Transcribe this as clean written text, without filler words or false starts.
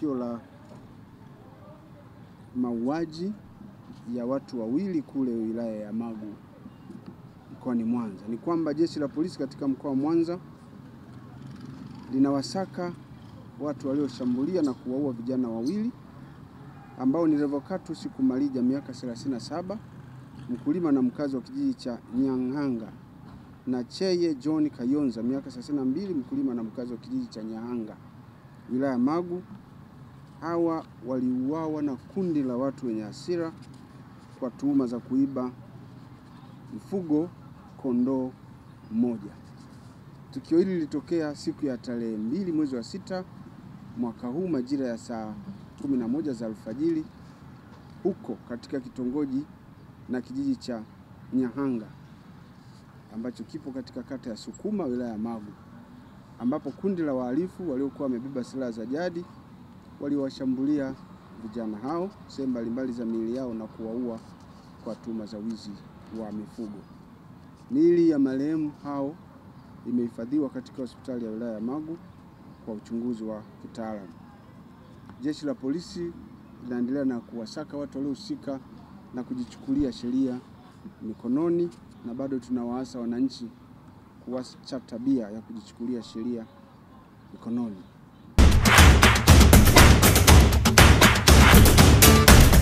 tukio la mauaji ya watu wawili kule wilaya ya Magu mkoani Mwanza. Ni kwamba jeshi la polisi katika mkoa wa Mwanza linawasaka watu walioshambulia na kuwaua vijana wawili ambao ni Revocatus Kumalija miaka 37, mkulima na mkazi wa kijiji cha Nyahanga, na Cheye John Kayonza miaka 32, mkulima na mkazi wa kijiji cha Nyahanga, wilaya ya Magu. Hawa waliuawa na kundi la watu wenye hasira kwa tuhuma za kuiba mfugo kondoo mmoja. Tukio hili lilitokea siku ya tarehe 2 mwezi wa 6 mwaka huu majira ya saa 11 za alfajiri huko katika kitongoji na kijiji cha Nyahanga ambacho kipo katika kata ya Sukuma wilaya ya Magu, ambapo kundi la wahalifu waliokuwa wamebeba silaha za jadi waliwashambulia vijana hao sehemu mbalimbali za miili yao na kuwaua kwa tuhuma za wizi wa mifugo. Miili ya marehemu hao imehifadhiwa katika hospitali ya wilaya ya Magu kwa uchunguzi wa kitaalamu. Jeshi la polisi linaendelea na kuwasaka watu waliohusika na kujichukulia sheria mikononi, na bado tunawaasa wananchi kuacha tabia ya kujichukulia sheria mikononi.